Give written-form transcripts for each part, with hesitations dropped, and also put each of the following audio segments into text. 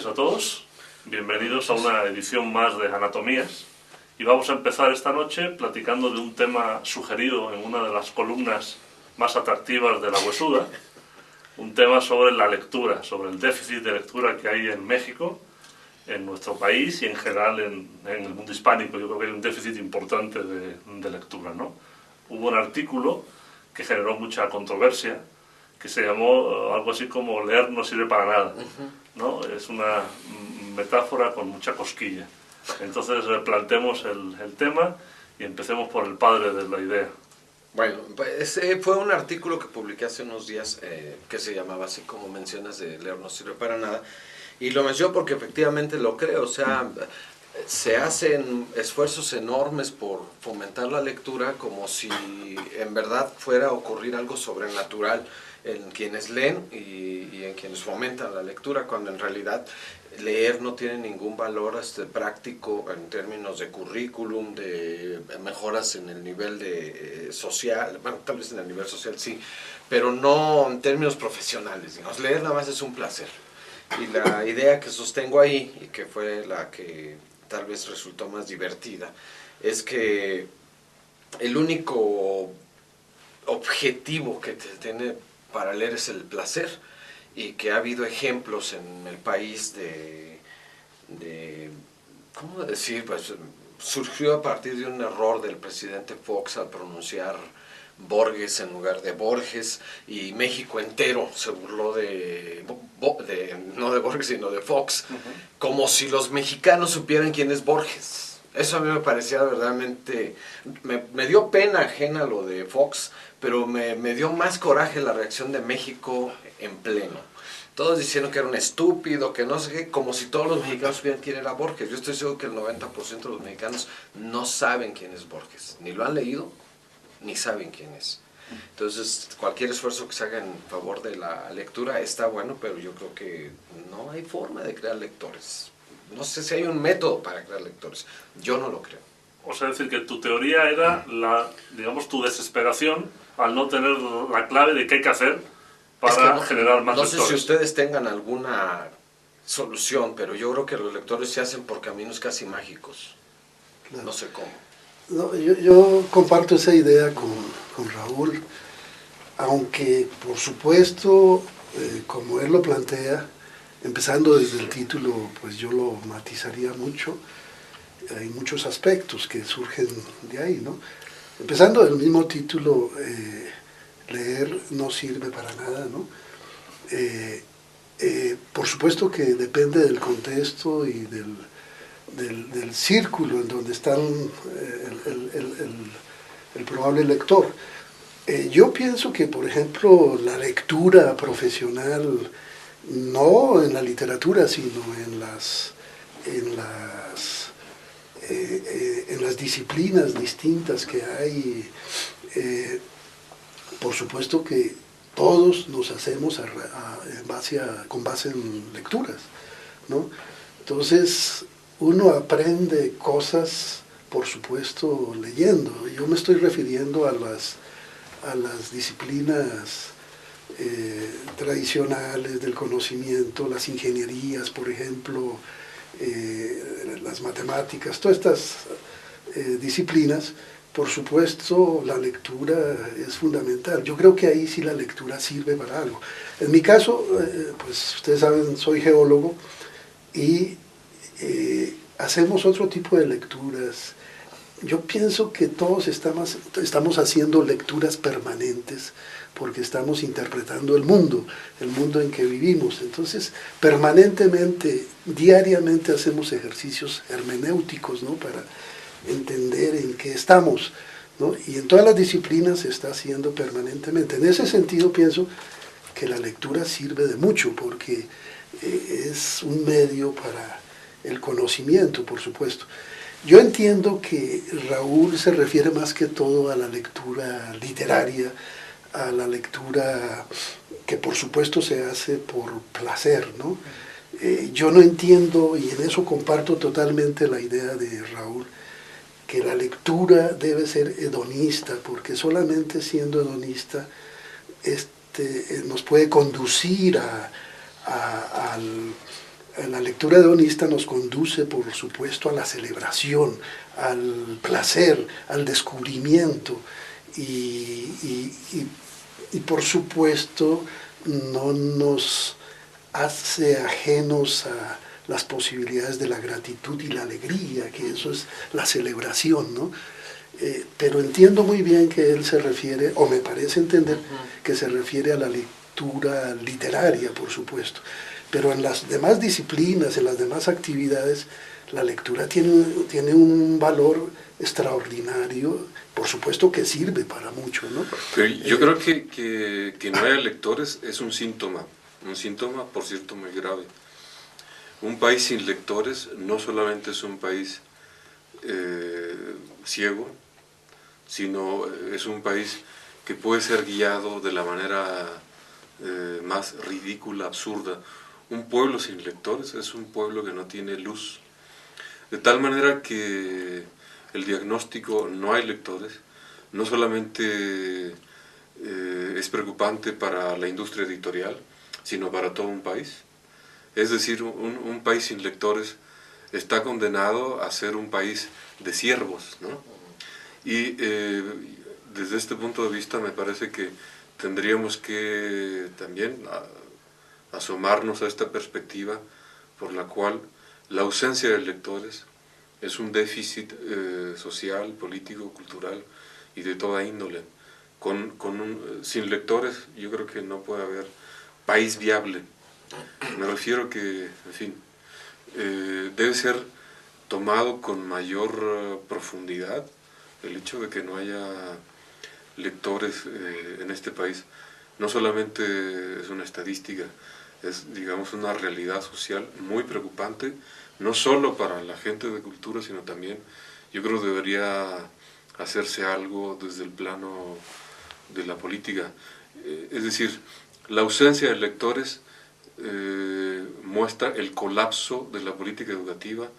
noches a todos, bienvenidos a una edición más de Anatomías y vamos a empezar esta noche platicando de un tema sugerido en una de las columnas más atractivas de La Huesuda, un tema sobre la lectura, sobre el déficit de lectura que hay en México, en nuestro país y en general en el mundo hispánico. Yo creo que hay un déficit importante de lectura, ¿no? Hubo un artículo que generó mucha controversia que se llamó algo así como leer no sirve para nada, ¿no? Es una metáfora con mucha cosquilla. Entonces planteemos el tema y empecemos por el padre de la idea. Bueno, ese fue un artículo que publiqué hace unos días que se llamaba así como mencionas de leer no sirve para nada, y lo menciono porque efectivamente lo creo. O sea, se hacen esfuerzos enormes por fomentar la lectura como si en verdad fuera a ocurrir algo sobrenatural en quienes leen y en quienes fomentan la lectura, cuando en realidad leer no tiene ningún valor práctico en términos de currículum, de mejoras en el nivel de social, bueno, tal vez en el nivel social sí, pero no en términos profesionales. Digamos, leer nada más es un placer. Y la idea que sostengo ahí, y que fue la que tal vez resultó más divertida, es que el único objetivo que tiene para leer es el placer, y que ha habido ejemplos en el país de ¿cómo decir? Pues surgió a partir de un error del presidente Fox al pronunciar Borges en lugar de Borges, y México entero se burló no de Borges sino de Fox, como si los mexicanos supieran quién es Borges. Eso a mí me parecía verdaderamente, me dio pena ajena lo de Fox, pero me dio más coraje la reacción de México en pleno. Todos diciendo que era un estúpido, que no sé qué, como si todos los mexicanos supieran quién era Borges. Yo estoy seguro que el 90% de los mexicanos no saben quién es Borges, ni lo han leído, ni saben quién es. Entonces, cualquier esfuerzo que se haga en favor de la lectura está bueno, pero yo creo que no hay forma de crear lectores. No sé si hay un método para crear lectores. Yo no lo creo. O sea, decir que tu teoría era digamos, tu desesperación al no tener la clave de qué hay que hacer para generar más lectores. No sé si ustedes tengan alguna solución, pero yo creo que los lectores se hacen por caminos casi mágicos. Claro. No sé cómo. No, yo comparto esa idea con Raúl, aunque por supuesto, como él lo plantea, empezando desde el título, pues yo lo matizaría mucho. Hay muchos aspectos que surgen de ahí, ¿no? Empezando del mismo título, leer no sirve para nada, ¿no? Por supuesto que depende del contexto y del círculo en donde está el probable lector. Yo pienso que, por ejemplo, la lectura profesional, no en la literatura, sino en las disciplinas distintas que hay, por supuesto que todos nos hacemos con base en lecturas, ¿no? Entonces, uno aprende cosas, por supuesto, leyendo. Yo me estoy refiriendo a las disciplinas tradicionales del conocimiento, las ingenierías, por ejemplo, las matemáticas, todas estas disciplinas. Por supuesto, la lectura es fundamental. Yo creo que ahí sí la lectura sirve para algo. En mi caso, pues ustedes saben, soy geólogo y hacemos otro tipo de lecturas. Yo pienso que todos estamos haciendo lecturas permanentes porque estamos interpretando el mundo en que vivimos. Entonces, permanentemente, diariamente hacemos ejercicios hermenéuticos, ¿no? Para entender en qué estamos, ¿no? Y en todas las disciplinas se está haciendo permanentemente. En ese sentido pienso que la lectura sirve de mucho porque es un medio para el conocimiento, por supuesto. Yo entiendo que Raúl se refiere más que todo a la lectura literaria, a la lectura que por supuesto se hace por placer, ¿no? Yo no entiendo, y en eso comparto totalmente la idea de Raúl, que la lectura debe ser hedonista, porque solamente siendo hedonista nos puede conducir La lectura hedonista nos conduce, por supuesto, a la celebración, al placer, al descubrimiento y por supuesto no nos hace ajenos a las posibilidades de la gratitud y la alegría, que eso es la celebración, ¿no? Pero entiendo muy bien que él se refiere, o me parece entender, que se refiere a la lectura literaria, por supuesto. Pero en las demás disciplinas, en las demás actividades, la lectura tiene un valor extraordinario, por supuesto que sirve para mucho, ¿no? Pero yo creo que no haya lectores es un síntoma, por cierto, muy grave. Un país sin lectores no solamente es un país ciego, sino es un país que puede ser guiado de la manera más ridícula, absurda. Un pueblo sin lectores es un pueblo que no tiene luz. De tal manera que el diagnóstico no hay lectores, no solamente es preocupante para la industria editorial, sino para todo un país. Es decir, un país sin lectores está condenado a ser un país de siervos, ¿no? Y desde este punto de vista me parece que tendríamos que también asomarnos a esta perspectiva por la cual la ausencia de lectores es un déficit social, político, cultural y de toda índole. Sin lectores yo creo que no puede haber país viable. Me refiero que, en fin, debe ser tomado con mayor profundidad el hecho de que no haya lectores en este país. No solamente es una estadística, es, digamos, una realidad social muy preocupante, no solo para la gente de cultura, sino también, yo creo, debería hacerse algo desde el plano de la política. Es decir, la ausencia de lectores muestra el colapso de la política educativa,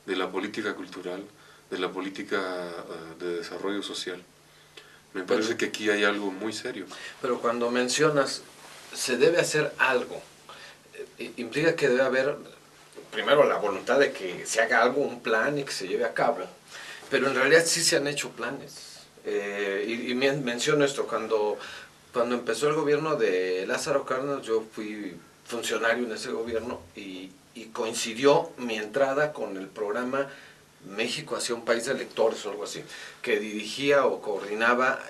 de la política cultural, de la política de desarrollo social. Me parece que aquí hay algo muy serio. Pero cuando mencionas, se debe hacer algo, implica que debe haber, primero, la voluntad de que se haga algo, un plan y que se lleve a cabo. Pero en realidad sí se han hecho planes. Y menciono esto, cuando empezó el gobierno de Lázaro Cárdenas, yo fui funcionario en ese gobierno y coincidió mi entrada con el programa México hacia un país de lectores o algo así, que dirigía o coordinaba,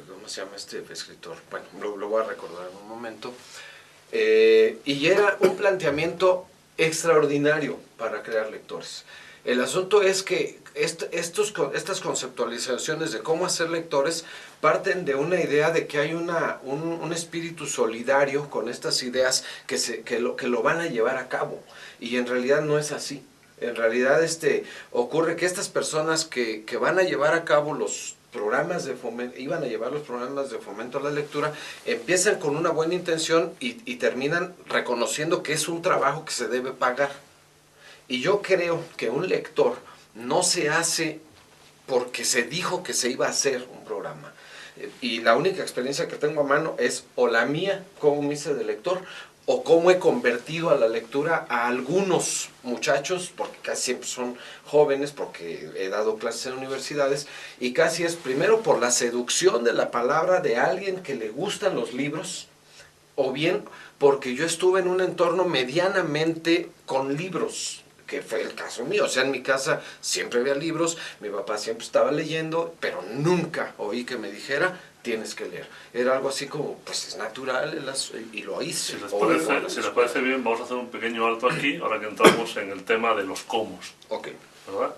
¿cómo se llama este escritor? Bueno, lo voy a recordar en un momento. Y era un planteamiento extraordinario para crear lectores. El asunto es que estas conceptualizaciones de cómo hacer lectores parten de una idea de que hay un espíritu solidario con estas ideas que lo van a llevar a cabo, y en realidad no es así. En realidad ocurre que estas personas que van a llevar a cabo los programas de fomento, iban a llevar los programas de fomento a la lectura, empiezan con una buena intención y terminan reconociendo que es un trabajo que se debe pagar. Y yo creo que un lector no se hace porque se dijo que se iba a hacer un programa. Y la única experiencia que tengo a mano es o la mía, como me hice de lector, o cómo he convertido a la lectura a algunos muchachos, porque casi siempre son jóvenes, porque he dado clases en universidades, y casi es primero por la seducción de la palabra de alguien que le gustan los libros, o bien porque yo estuve en un entorno medianamente con libros, que fue el caso mío. O sea, en mi casa siempre había libros, mi papá siempre estaba leyendo, pero nunca oí que me dijera, tienes que leer. Era algo así como, pues es natural, y lo hice. Si les parece bien, vamos a hacer un pequeño alto aquí, ahora que entramos en el tema de los cómo. Ok. ¿Verdad?